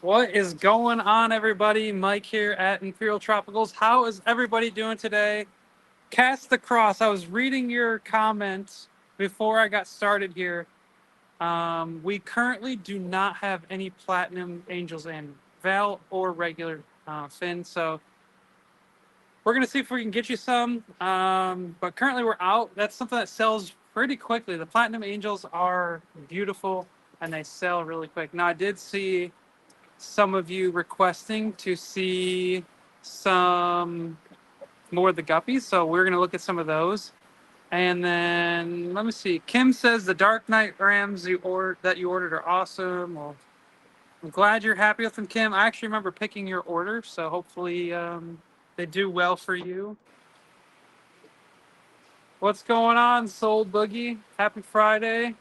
What is going on, everybody? Mike here at Imperial Tropicals. How is everybody doing today? Cast the cross. I was reading your comments before I got started here. We currently do not have any platinum angels in, Val or regular fin. So we're gonna see if we can get you some. But currently we're out. That's something that sells pretty quickly. The platinum angels are beautiful and they sell really quick. Now I did see some of you requesting to see some more of the guppies, so we're going to look at some of those. And then let me see. Kim says the Dark Knight Rams that you ordered are awesome. Well, I'm glad you're happy with them, Kim. I actually remember picking your order, so hopefully they do well for you. What's going on, Soul Boogie? Happy Friday.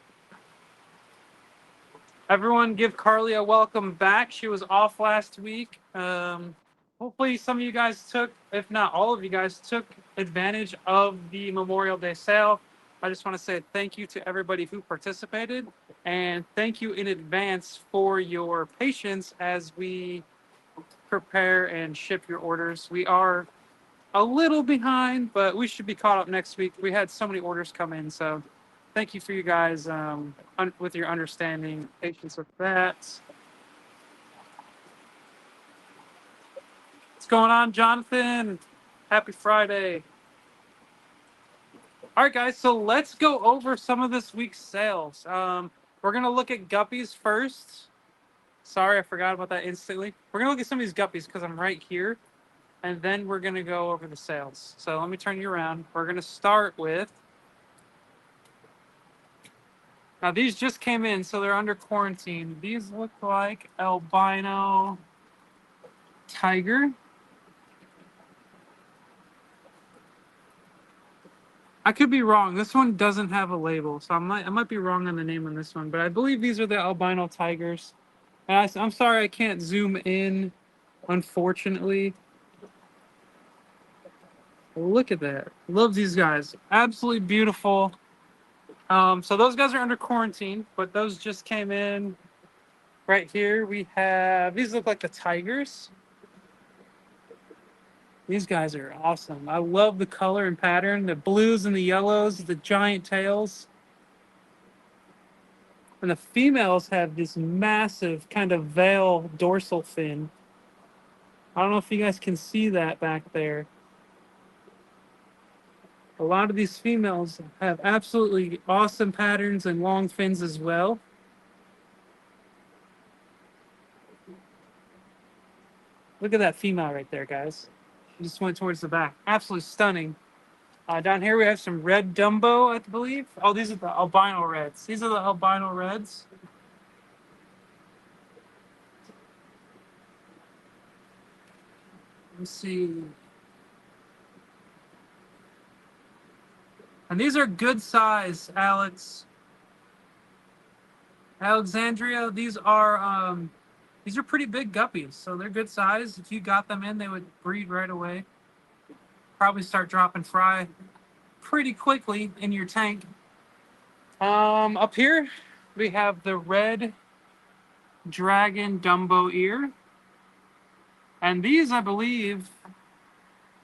Everyone give Carly a welcome back. She was off last week. Hopefully some of you guys took, if not all of you guys, took advantage of the Memorial Day sale. I just want to say thank you to everybody who participated and thank you in advance for your patience as we prepare and ship your orders. We are a little behind, but we should be caught up next week. We had so many orders come in, so thank you for you guys with your understanding, patience with that. What's going on, Jonathan? Happy Friday. All right, guys, so let's go over some of this week's sales. We're going to look at guppies first. Sorry, I forgot about that instantly. We're going to look at some of these guppies because I'm right here. And then we're going to go over the sales. So let me turn you around. We're going to start with... Now, these just came in, so they're under quarantine. These look like albino tiger. I could be wrong. This one doesn't have a label, so I might be wrong on the name on this one. But I believe these are the albino tigers. And I'm sorry I can't zoom in, unfortunately. Look at that. Love these guys. Absolutely beautiful. So those guys are under quarantine, but those just came in. Right here we have, these look like the tigers. These guys are awesome. I love the color and pattern, the blues and the yellows, the giant tails. And the females have this massive kind of veil dorsal fin. I don't know if you guys can see that back there. A lot of these females have absolutely awesome patterns and long fins as well. Look at that female right there, guys. She just went towards the back. Absolutely stunning. Down here we have some red Dumbo, I believe. Oh, these are the albino reds. These are the albino reds. Let's see. And these are good size, Alex. Alexandria, these are pretty big guppies, so they're good size. If you got them in, they would breed right away. Probably start dropping fry pretty quickly in your tank. Up here, we have the red dragon Dumbo ear. And these, I believe,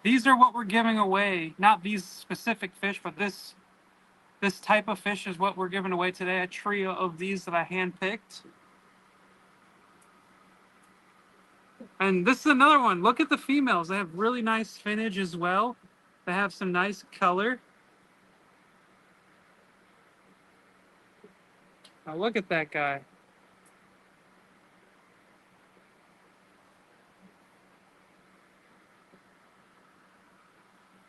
these are what we're giving away. Not these specific fish, but this type of fish is what we're giving away today. A trio of these that I handpicked. And this is another one. Look at the females. They have really nice finnage as well. They have some nice color. Now look at that guy.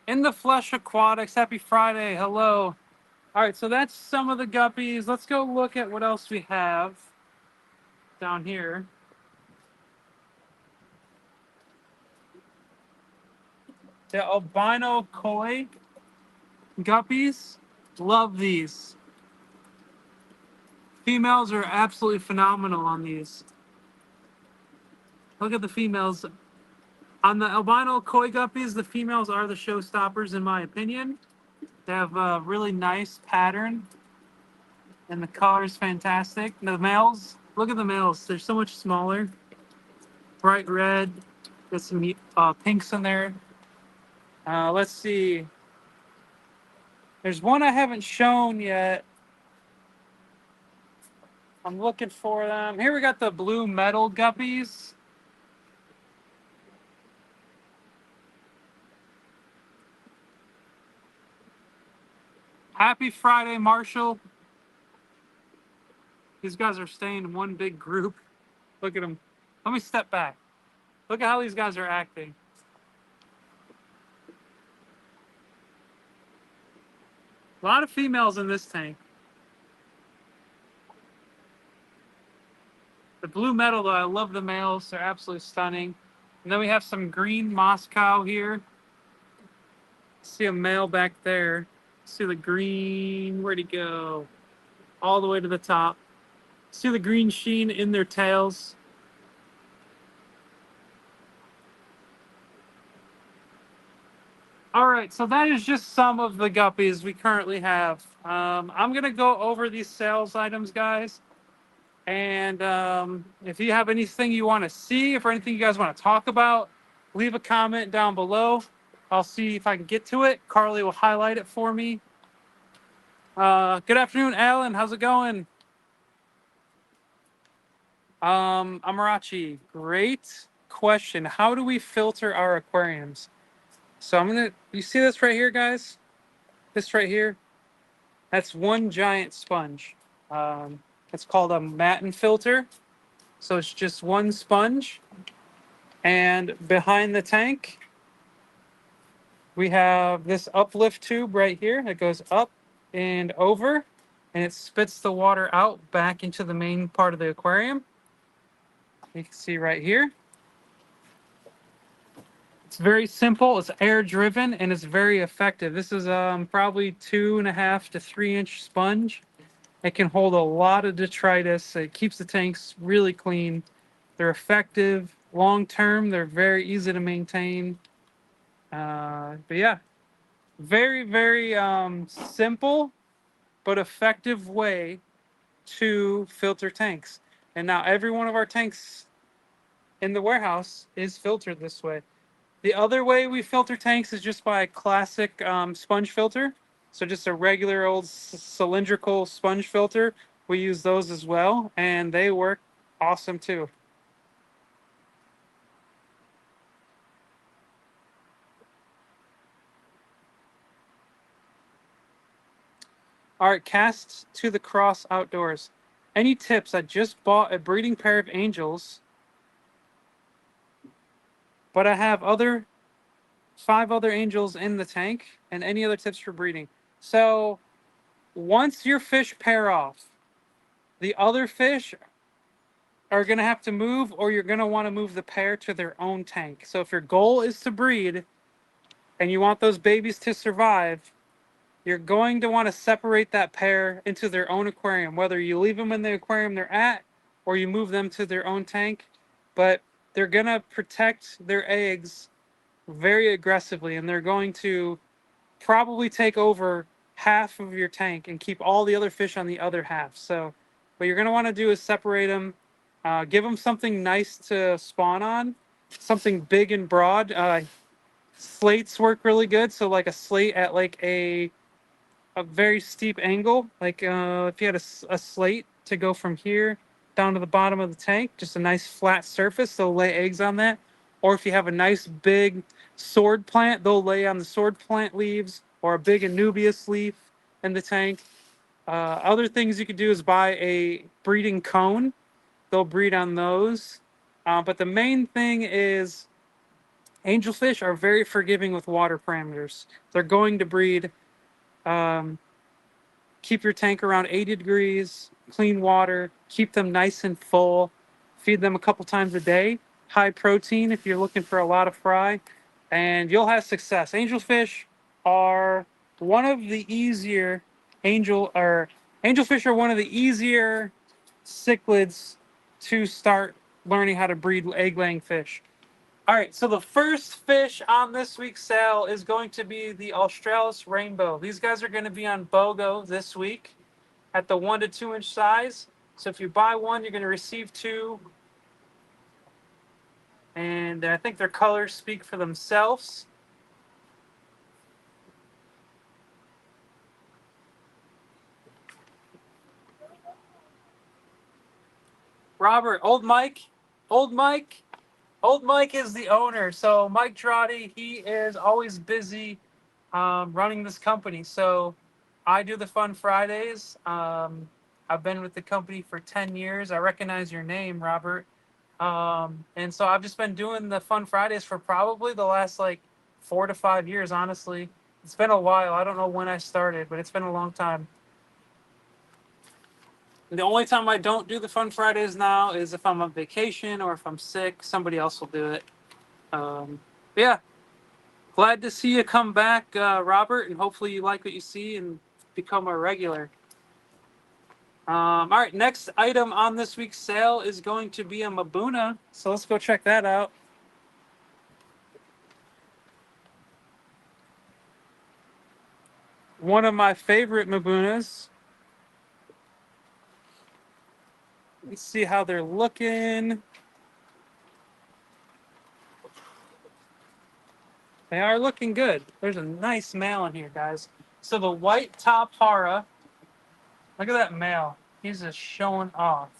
In the Flesh Aquatics, happy Friday. Hello. All right, so that's some of the guppies. Let's go look at what else we have down here. The albino koi guppies. Love these. Females are absolutely phenomenal on these. Look at the females. On the albino koi guppies, the females are the showstoppers, in my opinion. They have a really nice pattern, and the color is fantastic. The males, look at the males. They're so much smaller. bright red. Got some pinks in there. Let's see. There's one I haven't shown yet. I'm looking for them. Here we got the blue metal guppies. Happy Friday, Marshall. These guys are staying in one big group. Look at them. Let me step back. Look at how these guys are acting. A lot of females in this tank. The blue metal, though, I love the males. They're absolutely stunning. And then we have some green Moscow here. See a male back there. See the green. Where'd he go? All the way to the top. See the green sheen in their tails. All right, so that is just some of the guppies we currently have. I'm going to go over these sales items, guys. And if you have anything you want to see, if anything you guys want to talk about, leave a comment down below. I'll see if I can get to it. Carly will highlight it for me. Good afternoon, Alan. How's it going? Amarachi, great question. How do we filter our aquariums? So you see this right here, guys? This right here? That's one giant sponge. It's called a matin filter. So it's just one sponge. And behind the tank, we have this uplift tube right here that goes up and over, and it spits the water out back into the main part of the aquarium. You can see right here. It's very simple. It's air driven and it's very effective. This is probably 2.5 to 3 inch sponge. It can hold a lot of detritus. It keeps the tanks really clean. They're effective long term. They're very easy to maintain. But yeah, very, very simple but effective way to filter tanks. And now every one of our tanks in the warehouse is filtered this way. The other way we filter tanks is just by a classic sponge filter. So just a regular old cylindrical sponge filter. We use those as well, and they work awesome too. All right, cast to the cross outdoors. Any tips? I just bought a breeding pair of angels, but I have 5 other angels in the tank. And any other tips for breeding? So once your fish pair off, the other fish are going to have to move, or you're going to want to move the pair to their own tank. So if your goal is to breed and you want those babies to survive, you're going to want to separate that pair into their own aquarium, whether you leave them in the aquarium they're at or you move them to their own tank. But they're going to protect their eggs very aggressively, and they're going to probably take over half of your tank and keep all the other fish on the other half. So what you're going to want to do is separate them, give them something nice to spawn on, something big and broad. Slates work really good. So like a slate at like a very steep angle, like if you had a slate to go from here down to the bottom of the tank, just a nice flat surface, they'll lay eggs on that. Or if you have a nice big sword plant, they'll lay on the sword plant leaves, or a big Anubias leaf in the tank. Other things you could do is buy a breeding cone. They'll breed on those. But the main thing is angelfish are very forgiving with water parameters. They're going to breed. Keep your tank around 80 degrees, clean water, keep them nice and full, feed them a couple times a day, high protein if you're looking for a lot of fry, and you'll have success. Angelfish are one of the easier angelfish are one of the easier cichlids to start learning how to breed egg-laying fish. All right, so the first fish on this week's sale is going to be the Australis Rainbow. These guys are going to be on BOGO this week at the 1 to 2 inch size. So if you buy one, you're going to receive 2. and I think their colors speak for themselves. Robert, old Mike, old Mike is the owner. So Mike Trotti, he is always busy running this company. So I do the Fun Fridays. I've been with the company for 10 years. I recognize your name, Robert. And so I've just been doing the Fun Fridays for probably the last like 4 to 5 years, honestly. It's been a while. I don't know when I started, but it's been a long time. The only time I don't do the Fun Fridays now is if I'm on vacation or if I'm sick. Somebody else will do it. Yeah, glad to see you come back, Robert, and hopefully you like what you see and become a regular. All right, next item on this week's sale is going to be a Mabuna. So let's go check that out. One of my favorite Mabunas. Let's see how they're looking. They are looking good. There's a nice male in here, guys. So the white top hara, look at that male. He's just showing off.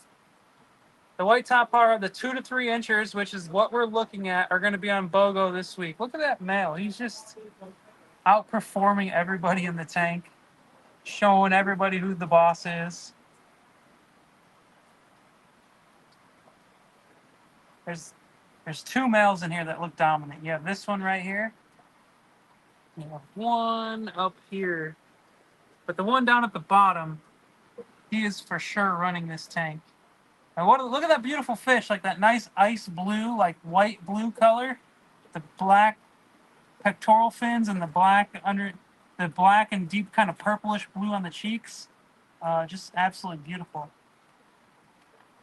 The white top hara, the 2 to 3 inches, which is what we're looking at, are going to be on BOGO this week. Look at that male. He's just outperforming everybody in the tank, showing everybody who the boss is. There's two males in here that look dominant. You have this one right here. You have one up here. But the one down at the bottom, he is for sure running this tank. And look at that beautiful fish, like that nice ice blue, like white blue color. The black pectoral fins and the black and deep kind of purplish blue on the cheeks. Just absolutely beautiful.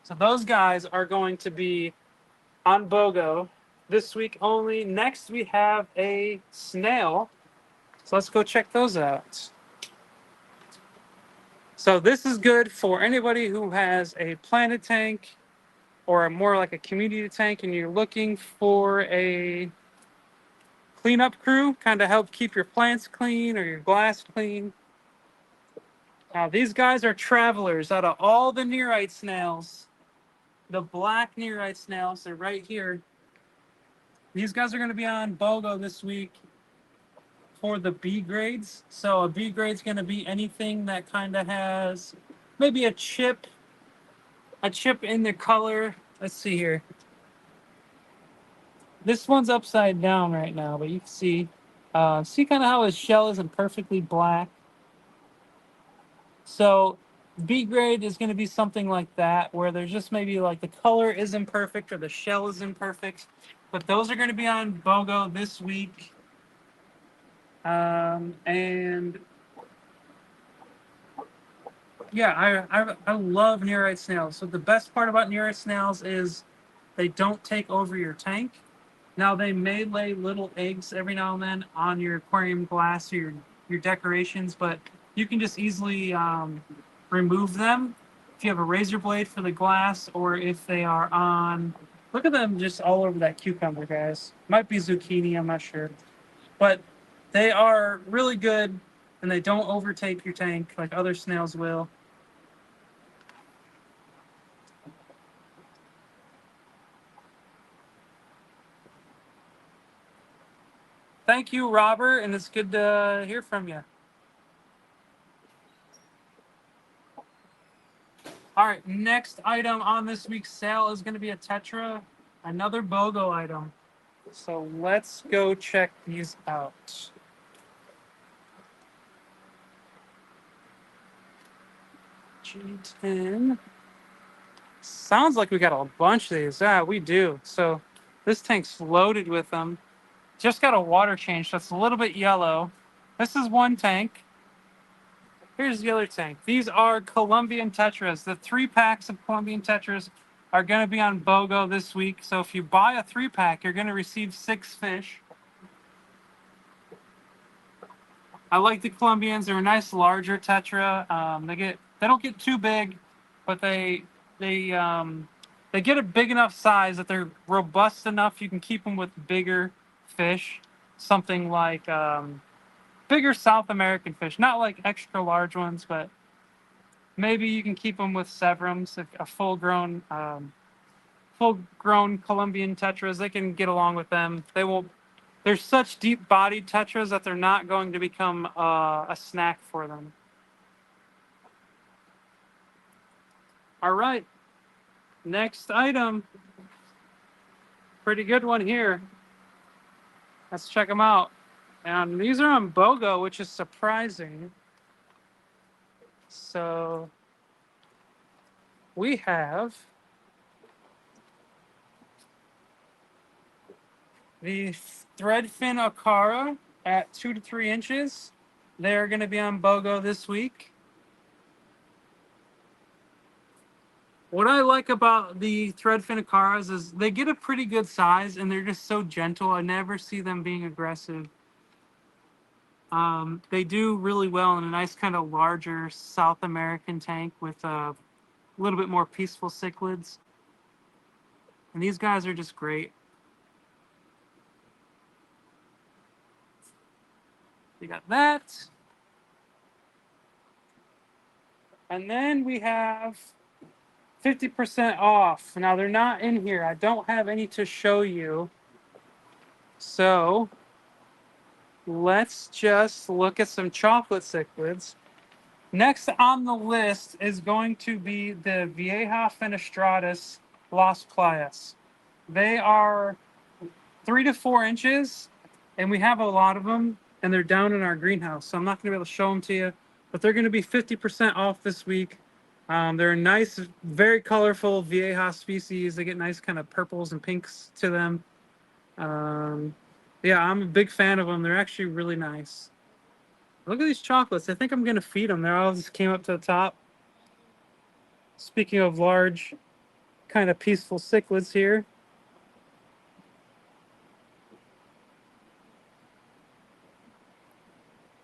So those guys are going to be on BOGO this week only. Next we have a snail. So let's go check those out. So this is good for anybody who has a planted tank or more like a community tank and you're looking for a cleanup crew, kind of help keep your plants clean or your glass clean. Now these guys are travelers. Out of all the nearite snails, the black nearite snails, they're right here. These guys are going to be on BOGO this week for the B grades. So a B grade is going to be anything that kind of has maybe a chip in the color. Let's see here. This one's upside down right now, but you can see kind of how his shell isn't perfectly black. So B grade is going to be something like that, where there's just maybe like the color isn't perfect or the shell isn't perfect. But those are going to be on BOGO this week. And yeah, I love nearite snails. So the best part about nearite snails is they don't take over your tank. Now they may lay little eggs every now and then on your aquarium glass or your decorations, but you can just easily remove them if you have a razor blade for the glass or if they are on. Look at them just all over that cucumber, guys. Might be zucchini, I'm not sure. But they are really good and they don't overtake your tank like other snails will. Thank you, Robert, and it's good to hear from you. All right, next item on this week's sale is going to be a Tetra, another BOGO item. So let's go check these out. G10. Sounds like we got a bunch of these. Yeah, we do. So this tank's loaded with them. Just got a water change, so it's a little bit yellow. This is one tank. Here's the other tank. These are Colombian Tetras. The 3 packs of Colombian Tetras are going to be on BOGO this week. So if you buy a 3 pack, you're going to receive 6 fish. I like the Colombians. They're a nice larger Tetra. They don't get too big, but they they get a big enough size that they're robust enough. You can keep them with bigger fish, something like bigger South American fish, not like extra large ones, but maybe you can keep them with severums, a full-grown Colombian tetras. They can get along with them. They will. They're such deep-bodied tetras that they're not going to become a snack for them. All right, next item. Pretty good one here. Let's check them out. And these are on BOGO, which is surprising. So we have the threadfin Akara at 2 to 3 inches. They're going to be on BOGO this week. What I like about the threadfin Akaras is they get a pretty good size and they're just so gentle. I never see them being aggressive. They do really well in a nice kind of larger South American tank with a little bit more peaceful cichlids. And these guys are just great. You got that. And then we have 50% off. Now they're not in here. I don't have any to show you. So let's just look at some chocolate cichlids. Next on the list is going to be the Vieja Fenestratus Las Playas. They are 3 to 4 inches, and we have a lot of them, and they're down in our greenhouse. So I'm not going to be able to show them to you, but they're going to be 50% off this week. They're a nice, very colorful Vieja species. They get nice kind of purples and pinks to them. Yeah, I'm a big fan of them. They're actually really nice. Look at these chocolates. I think I'm going to feed them. They all just came up to the top. Speaking of large, kind of peaceful cichlids here.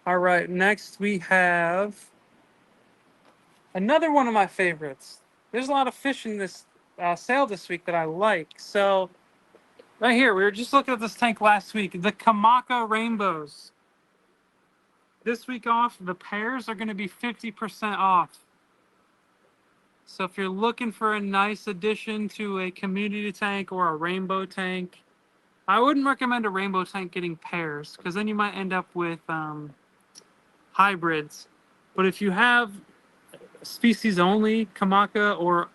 All right, next we have another one of my favorites. There's a lot of fish in this sale this week that I like. So right here, we were just looking at this tank last week. The Kamaka Rainbows. This week off, the pairs are going to be 50% off. So if you're looking for a nice addition to a community tank or a rainbow tank, I wouldn't recommend a rainbow tank getting pairs because then you might end up with hybrids. But if you have species only Kamaka or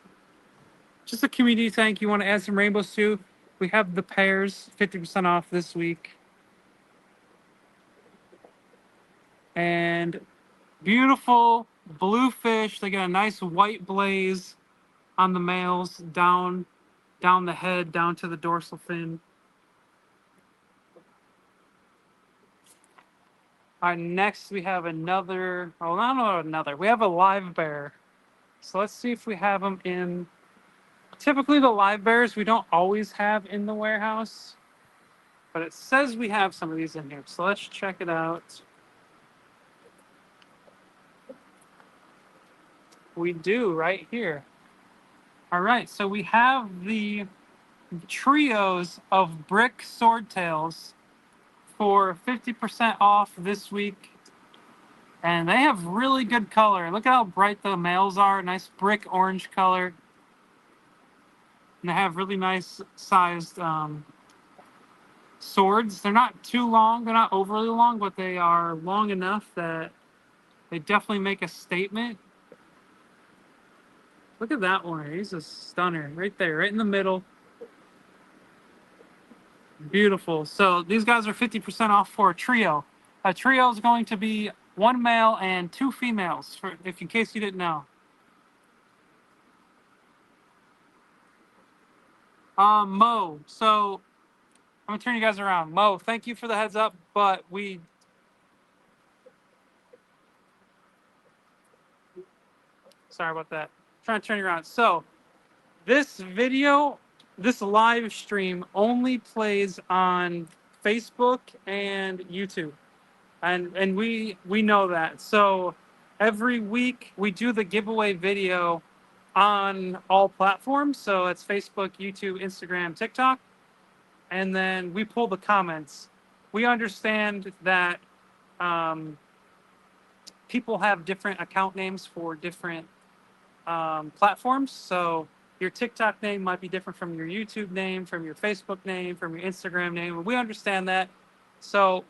just a community tank you want to add some rainbows to, we have the pairs 50% off this week. And beautiful blue fish. They get a nice white blaze on the males down the head, down to the dorsal fin. All right, next we have another, oh, not another. We have a live bear. So let's see if we have them in. Typically the live bears we don't always have in the warehouse, but it says we have some of these in here. So let's check it out. We do right here. All right, so we have the trios of brick swordtails for 50% off this week. And they have really good color. Look at how bright the males are. Nice brick orange color. And they have really nice sized swords. They're not too long. They're not overly long, but they are long enough that they definitely make a statement. Look at that one. He's a stunner right there, right in the middle. Beautiful. So these guys are 50% off for a trio. A trio is going to be 1 male and 2 females, in case you didn't know. Mo. So I'm gonna turn you guys around. Mo, thank you for the heads up, but sorry about that. I'm trying to turn you around. So this video, this live stream only plays on Facebook and YouTube. And we know that. So every week we do the giveaway video on all platforms. So it's Facebook, YouTube, Instagram, TikTok. And then we pull the comments. We understand that um, people have different account names for different platforms. So your TikTok name might be different from your YouTube name, from your Facebook name, from your Instagram name. We understand that. So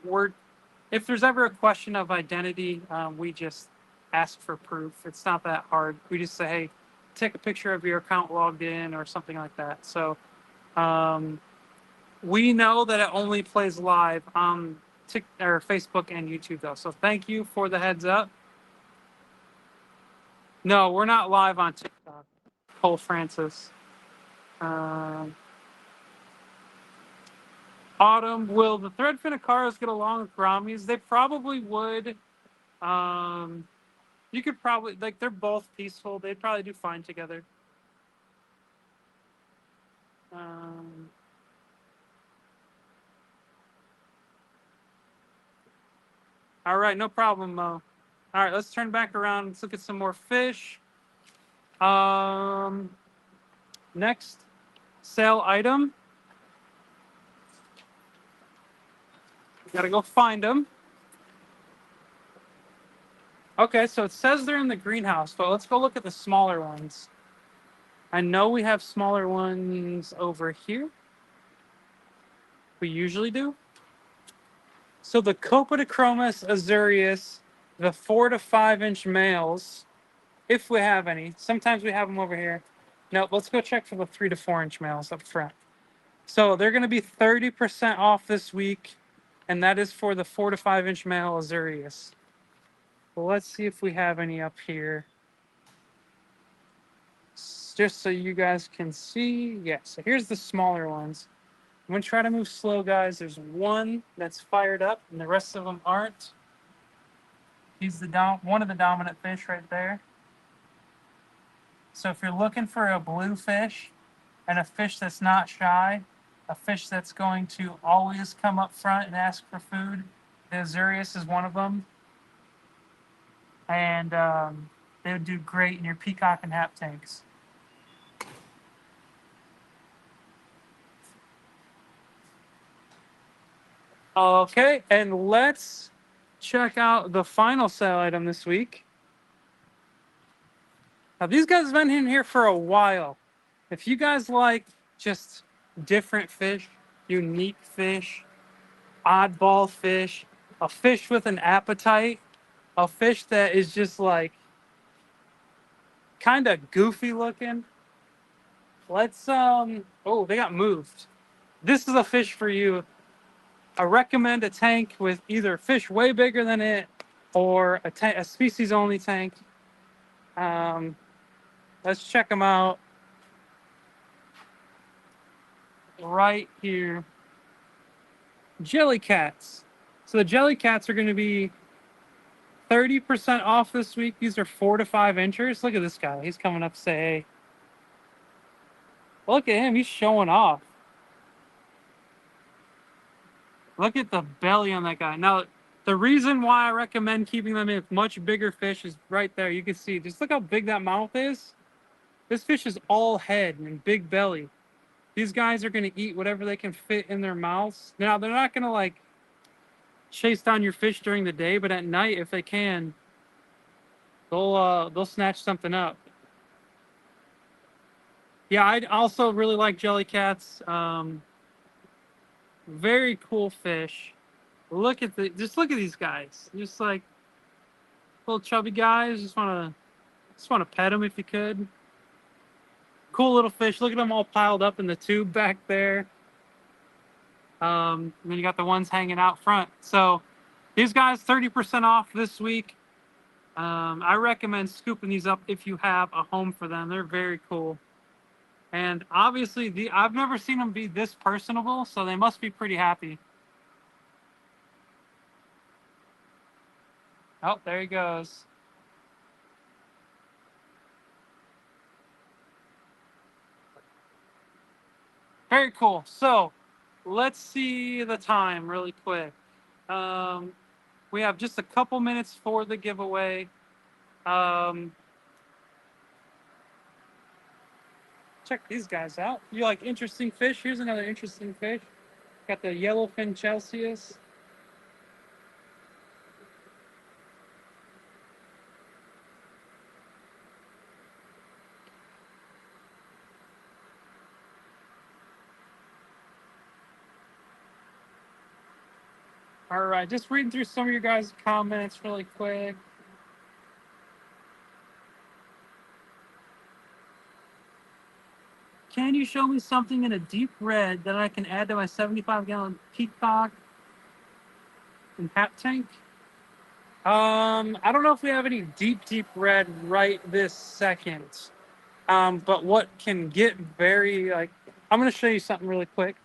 if there's ever a question of identity, we just ask for proof. It's not that hard. We just say, hey, take a picture of your account logged in or something like that. So um, we know that it only plays live on or Facebook and YouTube, though. So thank you for the heads up. No, we're not live on TikTok. Cole Francis. Um, Autumn, will the threadfin acaras get along with Brahmies? They probably would. Um, you could probably, like, they're both peaceful. They'd probably do fine together. Um, all right, no problem, Mo. All right, let's turn back around. Let's look at some more fish. Next sale item. Gotta go find them. Okay, so it says they're in the greenhouse, but let's go look at the smaller ones. I know we have smaller ones over here. We usually do. So the Copodicromus azureus, the 4 to 5 inch males, if we have any. Sometimes we have them over here. No, let's go check for the 3 to 4 inch males up front. So they're going to be 30% off this week, and that is for the 4 to 5 inch male azureus. Well, let's see if we have any up here. Just so you guys can see. Yeah, so here's the smaller ones. I'm going to try to move slow, guys. There's one that's fired up, and the rest of them aren't. He's one of the dominant fish right there. So if you're looking for a blue fish and a fish that's not shy, a fish that's going to always come up front and ask for food, the azureus is one of them. And they would do great in your peacock and hap tanks. Okay, and let's check out the final sale item this week. Now, these guys have been in here for a while. If you guys like just different fish, unique fish, oddball fish, a fish with an appetite, a fish that is just like kind of goofy looking, let's oh, they got moved. This is a fish for you. I recommend a tank with either fish way bigger than it or a species only tank. Let's check them out right here. Jelly cats. So the jelly cats are going to be 30% off this week. These are 4 to 5 inchers. Look at this guy. He's coming up to say, hey. Look at him. He's showing off. Look at the belly on that guy. Now, the reason why I recommend keeping them in much bigger fish is right there. You can see, just look how big that mouth is. This fish is all head and big belly. These guys are going to eat whatever they can fit in their mouths. Now, they're not going to like chase down your fish during the day, but at night, if they can, they'll snatch something up. Yeah, I also really like jelly cats. Very cool fish. Just look at these guys. Just like little chubby guys. Just wanna pet them if you could. Cool little fish. Look at them all piled up in the tube back there. And then you got the ones hanging out front. So these guys 30% off this week. I recommend scooping these up if you have a home for them. They're very cool. And obviously, I've never seen them be this personable, so they must be pretty happy. Oh, there he goes. Very cool. So let's see the time really quick. We have just a couple minutes for the giveaway. Check these guys out. You like interesting fish? Here's another interesting fish. Got the yellowfin Celsius. All right, just reading through some of your guys' comments really quick. Can you show me something in a deep red that I can add to my 75-gallon peacock and hat tank? I don't know if we have any deep red right this second. But what can get very like, I'm gonna show you something really quick.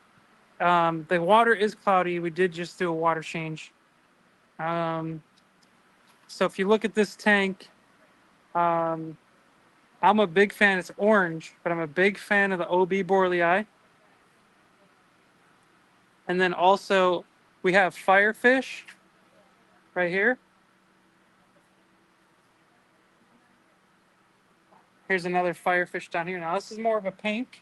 The water is cloudy. We did just do a water change. Um, so if you look at this tank, um, I'm a big fan. It's orange, but I'm a big fan of the OB Borlei. And then also we have firefish right here. Here's another firefish down here. Now this is more of a pink.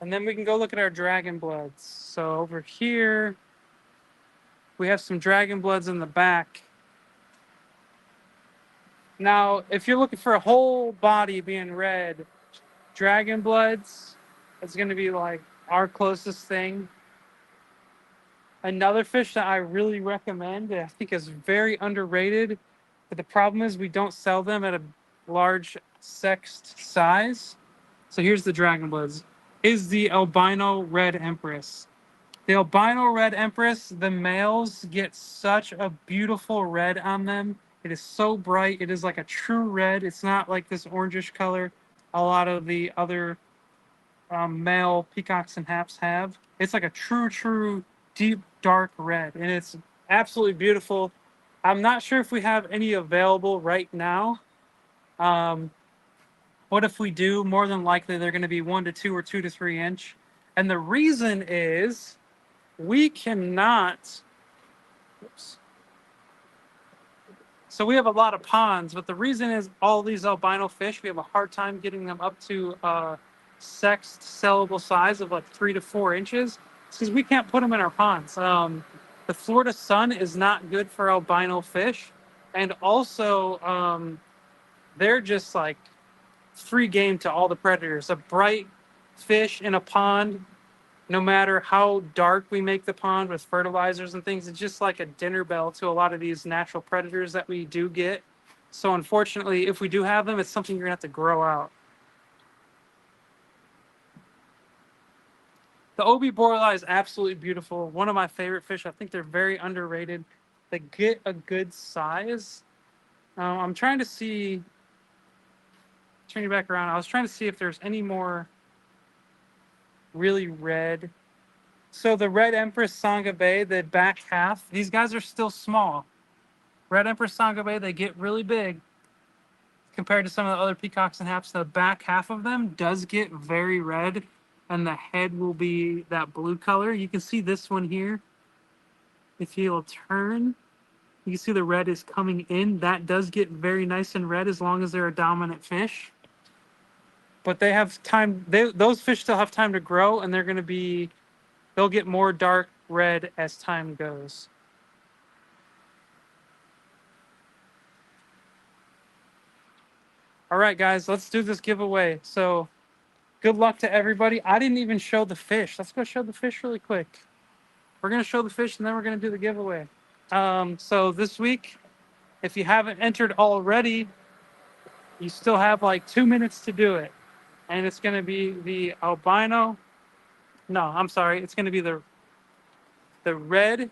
And then we can go look at our dragon bloods. So over here, we have some dragon bloods in the back. Now, if you're looking for a whole body being red, dragon bloods is going to be like our closest thing. Another fish that I really recommend, that I think is very underrated, but the problem is we don't sell them at a large sexed size. So here's the dragon bloods, is the albino red empress. The albino red empress, the males get such a beautiful red on them. It is so bright. It is like a true red. It's not like this orangish color a lot of the other male peacocks and haps have. It's like a true, deep, dark red. And it's absolutely beautiful. I'm not sure if we have any available right now. What if we do? More than likely, they're going to be 1 to 2 or 2 to 3 inch. And the reason is we cannot. Oops. So we have a lot of ponds, but the reason is all these albino fish, we have a hard time getting them up to sexed sellable size of like 3 to 4 inches because we can't put them in our ponds. The Florida sun is not good for albino fish. And also, they're just like free game to all the predators. A bright fish in a pond, no matter how dark we make the pond with fertilizers and things, it's just like a dinner bell to a lot of these natural predators that we do get. So unfortunately, if we do have them, it's something you're gonna have to grow out. The OB Borlei is absolutely beautiful. One of my favorite fish. I think they're very underrated. They get a good size. I'm trying to see, turn you back around. I was trying to see if there's any more really red. So the Red Empress Sangha Bay, the back half, these guys are still small. Red Empress Sangha Bay, they get really big compared to some of the other peacocks and haps. The back half of them does get very red, and the head will be that blue color. You can see this one here. If you'll turn, you can see the red is coming in. That does get very nice and red as long as they're a dominant fish. But they have time, those fish still have time to grow, and they'll get more dark red as time goes. All right, guys, let's do this giveaway. So good luck to everybody. I didn't even show the fish. Let's go show the fish really quick. We're going to show the fish, and then we're going to do the giveaway. So this week, if you haven't entered already, you still have like 2 minutes to do it. And it's going to be the albino. No, I'm sorry. It's going to be the red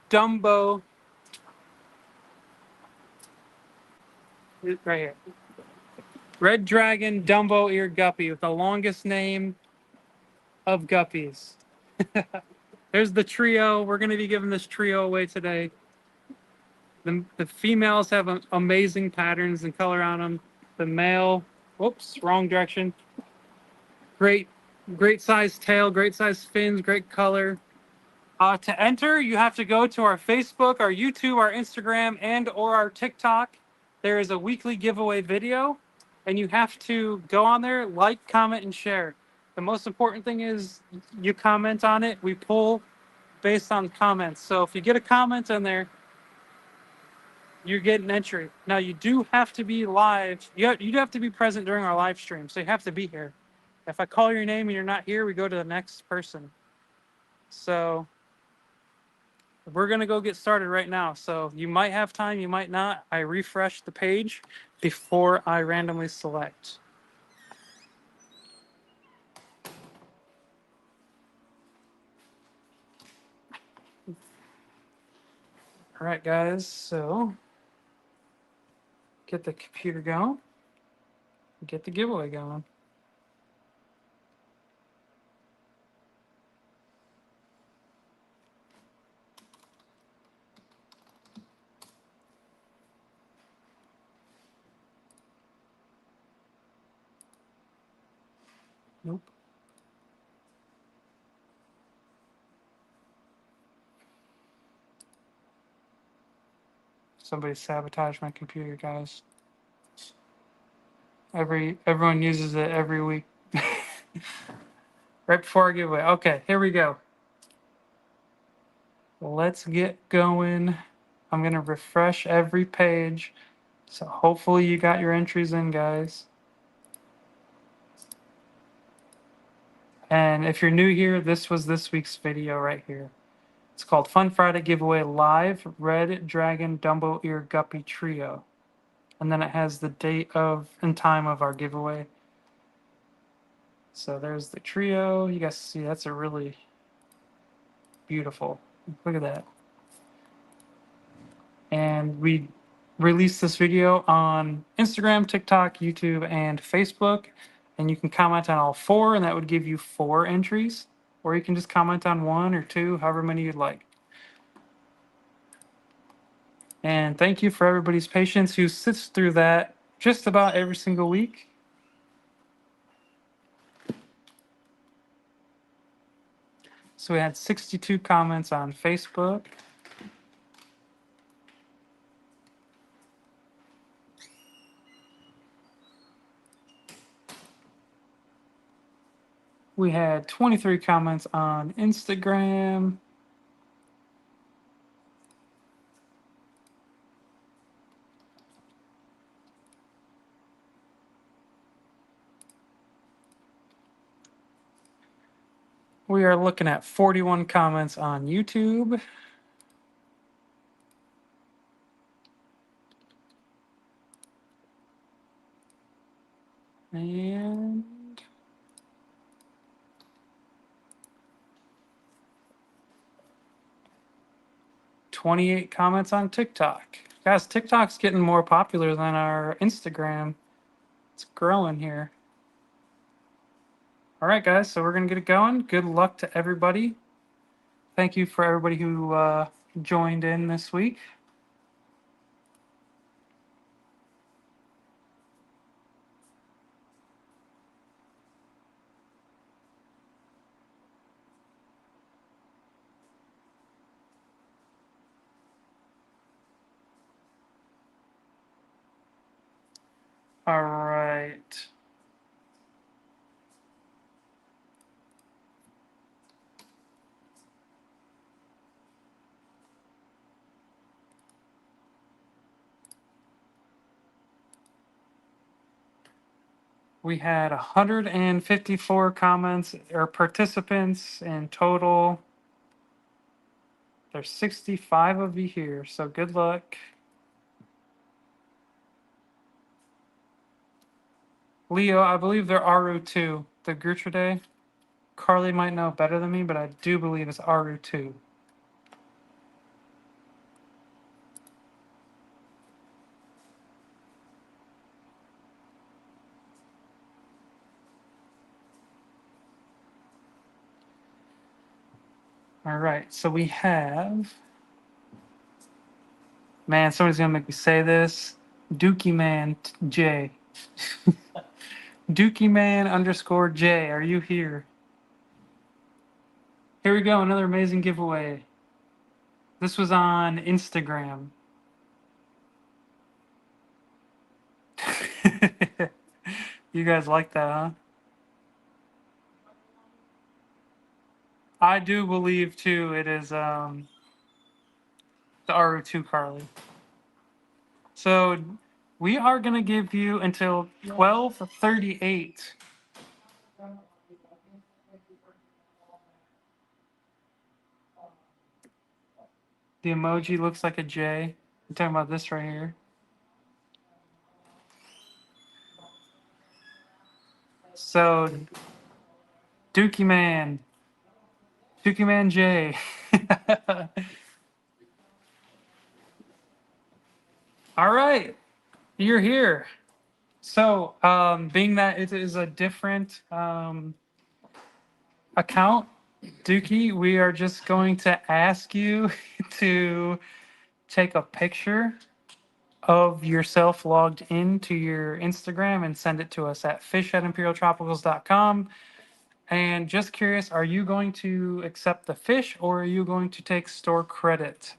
Dumbo. Right here. Red Dragon Dumbo Ear Guppy with the longest name of guppies. There's the trio. We're going to be giving this trio away today. The females have amazing patterns and color on them. The male, whoops, wrong direction. Great size tail, great size fins, great color. To enter, you have to go to our Facebook, our YouTube, our Instagram, and or our TikTok. there is a weekly giveaway video, and you have to go on there, like, comment, and share. The most important thing is you comment on it. We pull based on comments. So if you get a comment in there, you get an entry. Now you do have to be live. You do have to be present during our live stream, so you have to be here. If I call your name and you're not here, we go to the next person. So we're gonna go get started right now. So you might have time, you might not. I refresh the page before I randomly select. All right, guys. So get the computer going. Get the giveaway going. Nope. Somebody sabotaged my computer, guys. Everyone uses it every week. Right before I give away. Okay, here we go. Let's get going. I'm gonna refresh every page. So hopefully you got your entries in, guys. And if you're new here, this was this week's video right here. It's called Fun Friday Giveaway Live Red Dragon Dumbo Ear Guppy Trio. And then it has the date of and time of our giveaway. So there's the trio. You guys see that's a really beautiful. Look at that. And we released this video on Instagram, TikTok, YouTube, and Facebook. And you can comment on all four, and that would give you 4 entries. Or you can just comment on 1 or 2, however many you'd like. And thank you for everybody's patience who sits through that just about every single week. So we had 62 comments on Facebook. We had 23 comments on Instagram. We are looking at 41 comments on YouTube. And 28 comments on TikTok. Guys, TikTok's getting more popular than our Instagram. It's growing here. All right, guys, so we're going to get it going. Good luck to everybody. Thank you for everybody who joined in this week. All right. We had 154 comments or participants in total. There's 65 of you here, so good luck. Leo, I believe they're Aru2, the Gertrude. Carly might know better than me, but I do believe it's Aru2. All right, so we have, man, somebody's gonna make me say this. Dookie Man J. Dookie Man underscore J, are you here? Here we go, another amazing giveaway. This was on Instagram. You guys like that, huh? I do believe too it is the RO2 Carly. So we are gonna give you until 12:38. The emoji looks like a J. I'm talking about this right here. So Dookie Man. Dookie Man J. All right. You're here. So, being that it is a different account, Dookie, we are just going to ask you to take a picture of yourself logged into your Instagram and send it to us at fish@imperialtropicals.com. And just curious, are you going to accept the fish or are you going to take store credit?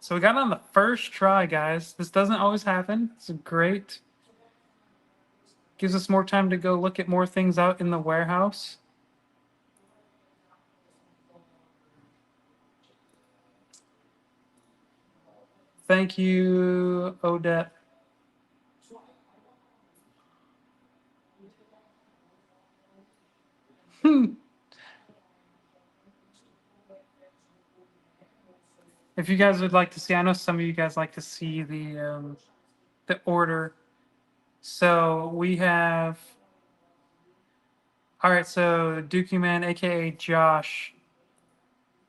So we got on the first try, guys. This doesn't always happen. It's great. Gives us more time to go look at more things out in the warehouse. Thank you, Odette. If you guys would like to see, I know some of you guys like to see the order. So we have, all right. So Dookie Man, aka Josh,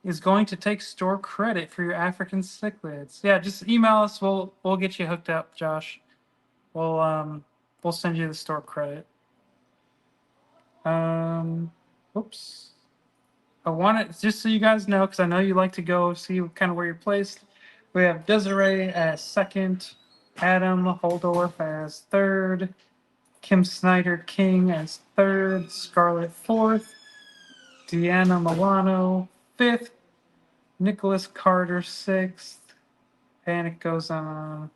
is going to take store credit for your African cichlids. Yeah, just email us. We'll get you hooked up, Josh. We'll send you the store credit. Oops. I want it just so you guys know, because I know you like to go see kind of where you're placed. We have Desiree as second, Adam Holdorf as third, Kim Snyder King as third, Scarlett fourth, Deanna Milano fifth, Nicholas Carter sixth, and it goes on.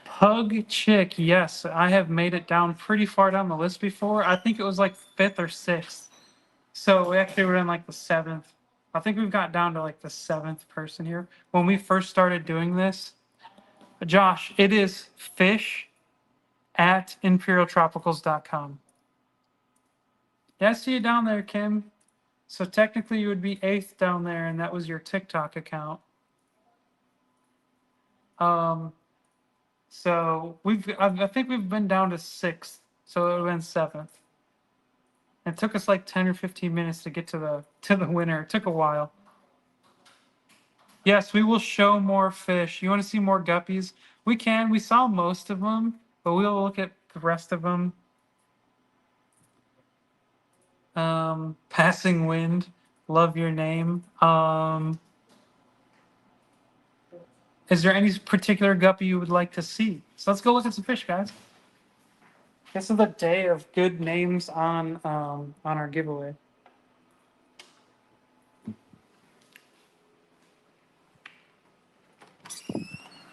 Pug Chick, yes, I have made it down pretty far down the list before. I think it was like fifth or sixth. So we actually were in like the seventh. I think we've got down to like the seventh person here. When we first started doing this, Josh, it is fish@imperialtropicals.com. Yeah, I see you down there, Kim. So technically you would be eighth down there, and that was your TikTok account. Um, so I think we've been down to sixth, so it would have been seventh. It took us like 10 or 15 minutes to get to the winner. It took a while. Yes, we will show more fish. You want to see more guppies? We can. We saw most of them, but we'll look at the rest of them. Passing wind. Love your name. Is there any particular guppy you would like to see? So let's go look at some fish, guys. This is the day of good names on our giveaway.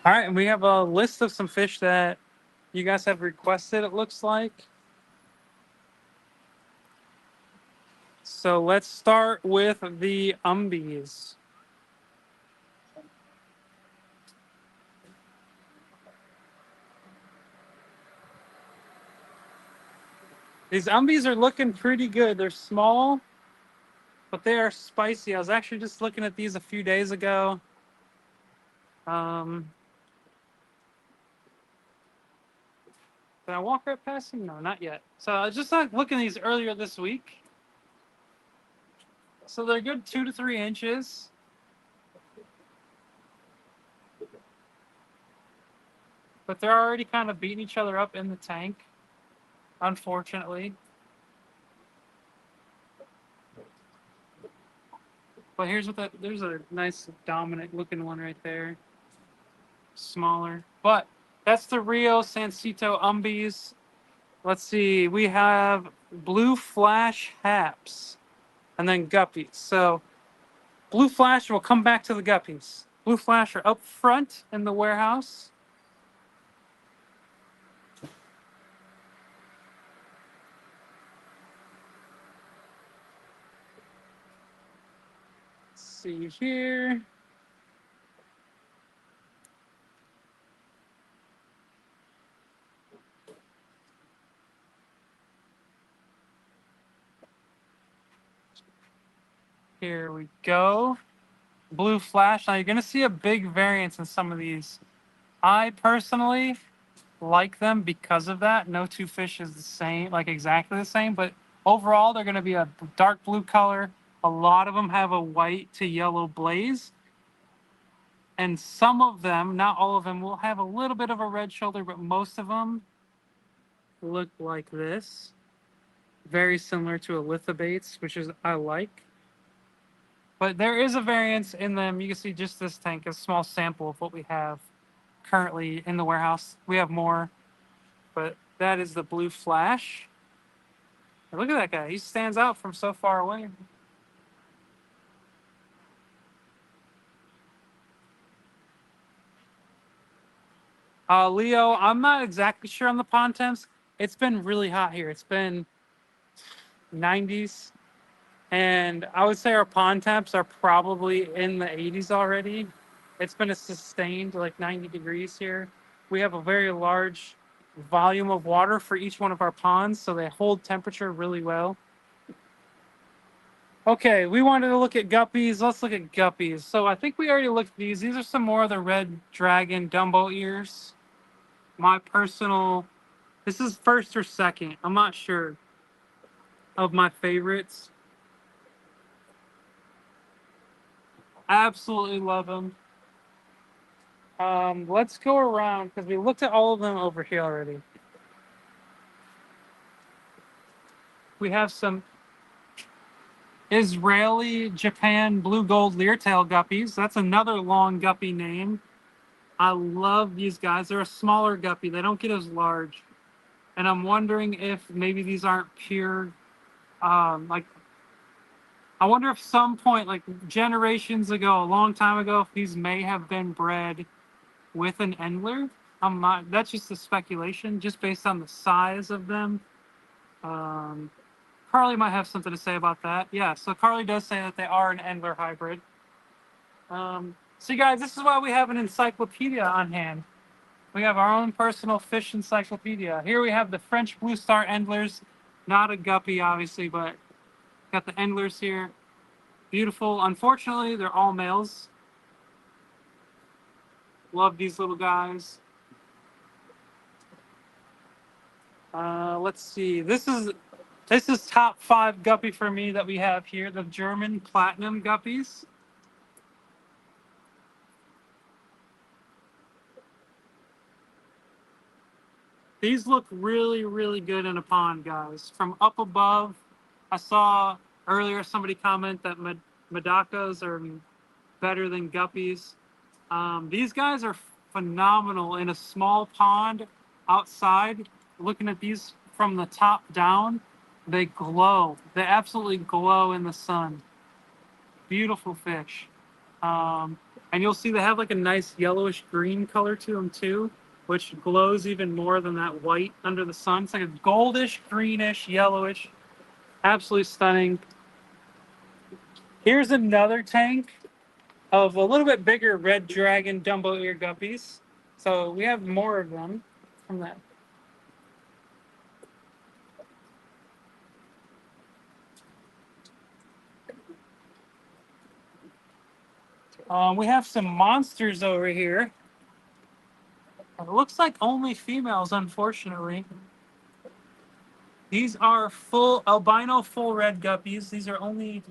All right, and we have a list of some fish that you guys have requested, it looks like. So let's start with the umbies. These umbies are looking pretty good. They're small, but they are spicy. I was actually just looking at these a few days ago. Did I walk right past them? No, not yet. So I was just looking at these earlier this week. So they're good 2 to 3 inches. But they're already kind of beating each other up in the tank, unfortunately. But here's what there's a nice dominant looking one right there. Smaller. But That's the Rio Sansito umbies. Let's see. We have blue flash haps and then guppies. So blue flash, we'll come back to the guppies. Blue flash are up front in the warehouse. Let's see here. Here we go. Blue flash. Now you're going to see a big variance in some of these. I personally like them because of that. No two fish is the same, like exactly the same, but overall they're going to be a dark blue color. A lot of them have a white to yellow blaze. And some of them, not all of them, will have a little bit of a red shoulder, but most of them look like this. Very similar to a lithobates, which is I like. But there is a variance in them. You can see just this tank, a small sample of what we have currently in the warehouse. We have more, but that is the blue flash. And look at that guy. He stands out from so far away. Leo, I'm not exactly sure on the pond temps. It's been really hot here. It's been 90s. And I would say our pond temps are probably in the 80s already. It's been a sustained like 90 degrees here. We have a very large volume of water for each one of our ponds, so they hold temperature really well. Okay, we wanted to look at guppies. Let's look at guppies. So I think we already looked at these. These are some more of the red dragon Dumbo ears. My personal, this is first or second. I'm not sure of my favorites. Absolutely love them. Let's go around because we looked at all of them over here already. We have some Israeli Japan blue gold leartail guppies. That's another long guppy name. I love these guys. They're a smaller guppy. They don't get as large. And I'm wondering if maybe these aren't pure, like, I wonder if some point, like generations ago, a long time ago, if these may have been bred with an Endler. I'm not, that's just a speculation, just based on the size of them. Carly might have something to say about that. Yeah, so Carly does say that they are an Endler hybrid. So you guys, this is why we have an encyclopedia on hand. We have our own personal fish encyclopedia. Here we have the French Blue Star Endlers. Not a guppy, obviously, but got the Endlers here. Beautiful. Unfortunately, they're all males. Love these little guys. Let's see. This is top 5 guppy for me that we have here. The German platinum guppies. These look really, really good in a pond, guys. From up above, I saw earlier somebody comment that Madakas are better than guppies. These guys are phenomenal in a small pond outside. Looking at these from the top down, they glow. They absolutely glow in the sun. Beautiful fish. And you'll see they have like a nice yellowish green color to them too, which glows even more than that white under the sun. It's like a goldish, greenish, yellowish. Absolutely stunning. Here's another tank of a little bit bigger red dragon Dumbo ear guppies. So we have more of them from that. We have some monsters over here. It looks like only females, unfortunately. These are full albino full red guppies. These are only,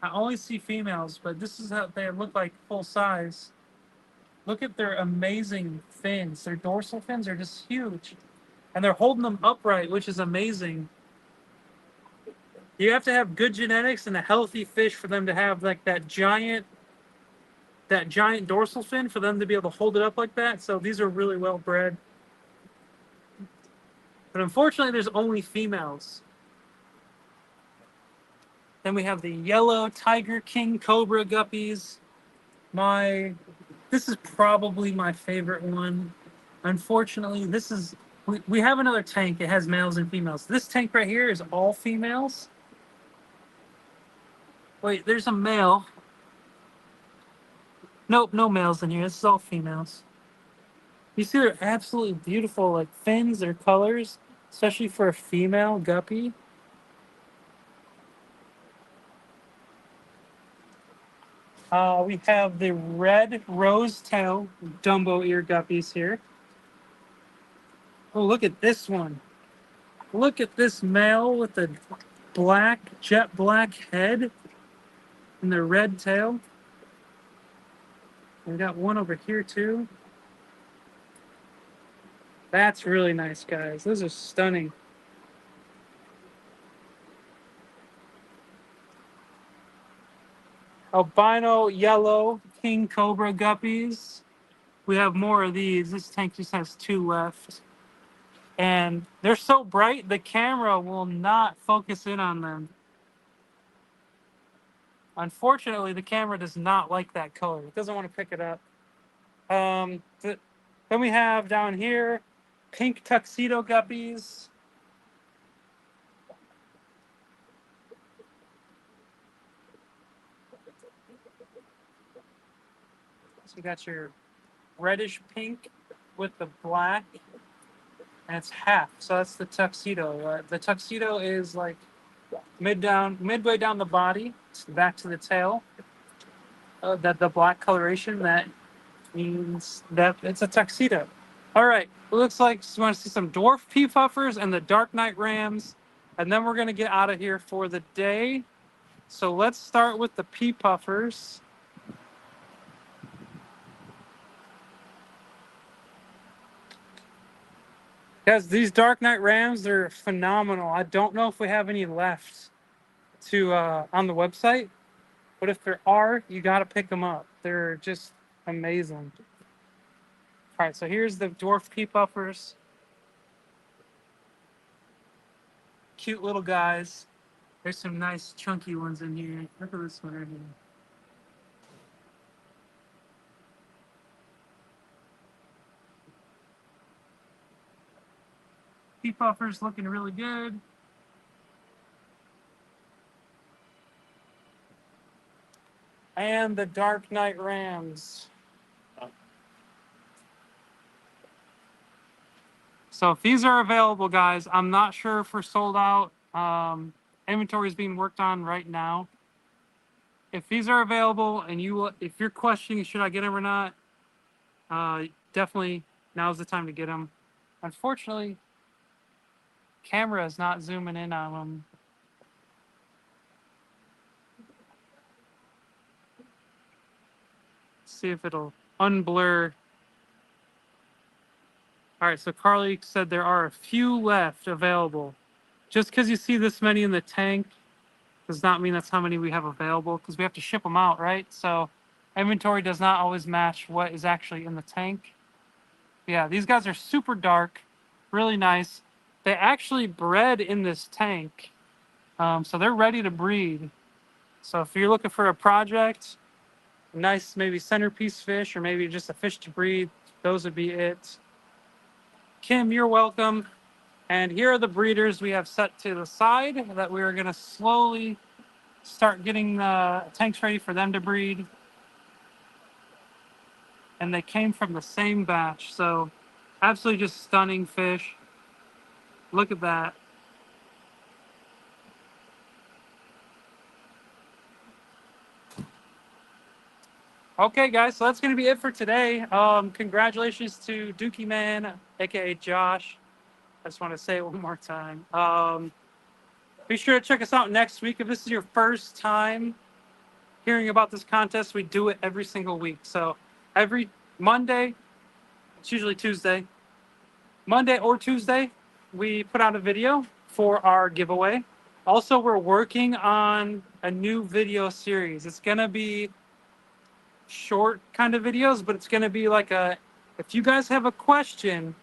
I only see females, but this is how they look like full size. Look at their amazing fins. Their dorsal fins are just huge. And they're holding them upright, which is amazing. You have to have good genetics and a healthy fish for them to have like that giant dorsal fin for them to be able to hold it up like that. So these are really well bred. But unfortunately, there's only females. Then we have the yellow tiger king cobra guppies. This is probably my favorite one. Unfortunately, we have another tank. It has males and females. This tank right here is all females. Wait, there's a male. Nope, no males in here. This is all females. You see, they're absolutely beautiful, like fins, their colors, especially for a female guppy. We have the red rose tail Dumbo ear guppies here. Oh, look at this one. Look at this male with the jet black head and the red tail. We got one over here too. That's really nice, guys. Those are stunning. Albino yellow king cobra guppies. We have more of these. This tank just has 2 left. And they're so bright, the camera will not focus in on them. Unfortunately, the camera does not like that color. It doesn't want to pick it up. Then we have down here pink tuxedo guppies. So you got your reddish pink with the black, and it's half. So that's the tuxedo. The tuxedo is like midway down the body, back to the tail. That the black coloration, that means that it's a tuxedo. All right, it looks like you want to see some dwarf pea puffers and the dark night rams, and then we're gonna get out of here for the day. So let's start with the pea puffers. Guys, these dark night rams, they're phenomenal. I don't know if we have any left to on the website, but if there are, you got to pick them up. They're just amazing. All right, so here's the dwarf pea puffers. Cute little guys. There's some nice chunky ones in here. Look at this one right here. Pea puffers looking really good. And the Dark Knight Rams. So if these are available, guys, I'm not sure if we're sold out. Inventory is being worked on right now. If these are available and if you're questioning should I get them or not, definitely now's the time to get them. Unfortunately, camera is not zooming in on them. See if it'll unblur. All right, so Carly said there are a few left available. Just because you see this many in the tank does not mean that's how many we have available, because we have to ship them out, right? So inventory does not always match what is actually in the tank. Yeah, these guys are super dark, really nice. They actually bred in this tank, so they're ready to breed. So if you're looking for a project, nice maybe centerpiece fish, or maybe just a fish to breed, those would be it. Kim, you're welcome. And here are the breeders we have set to the side that we are going to slowly start getting the tanks ready for them to breed. And they came from the same batch. So absolutely just stunning fish. Look at that. Okay, guys, so that's going to be it for today. Congratulations to Dookie Man, aka Josh. I just want to say it one more time. Be sure to check us out next week. If this is your first time hearing about this contest, we do it every single week. So every Monday, it's usually Tuesday, Monday or Tuesday, we put out a video for our giveaway. Also, we're working on a new video series. It's going to be short kind of videos, but it's going to be like if you guys have a question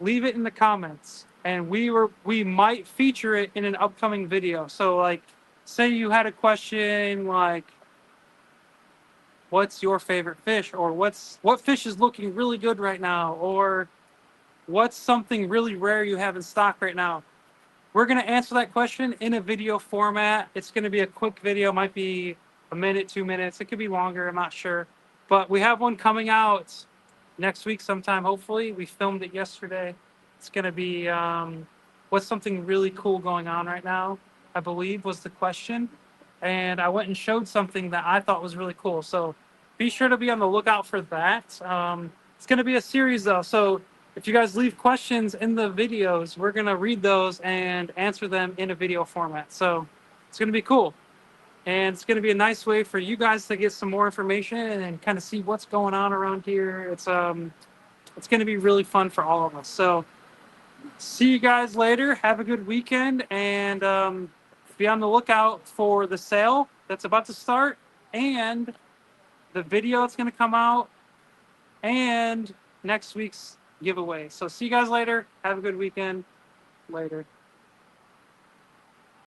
leave it in the comments, and we might feature it in an upcoming video. So like, say you had a question like, what's your favorite fish, or what fish is looking really good right now, or what's something really rare you have in stock right now. We're going to answer that question in a video format. It's going to be a quick video, might be a minute, 2 minutes. It could be longer, I'm not sure. But we have one coming out next week sometime, hopefully. We filmed it yesterday. It's going to be what's something really cool going on right now, I believe was the question. And I went and showed something that I thought was really cool. So be sure to be on the lookout for that. It's going to be a series, though. So if you guys leave questions in the videos, we're going to read those and answer them in a video format. So it's going to be cool. And it's going to be a nice way for you guys to get some more information and kind of see what's going on around here. It's going to be really fun for all of us. So see you guys later. Have a good weekend, and be on the lookout for the sale that's about to start, and the video that's going to come out, and next week's giveaway. So see you guys later. Have a good weekend. Later.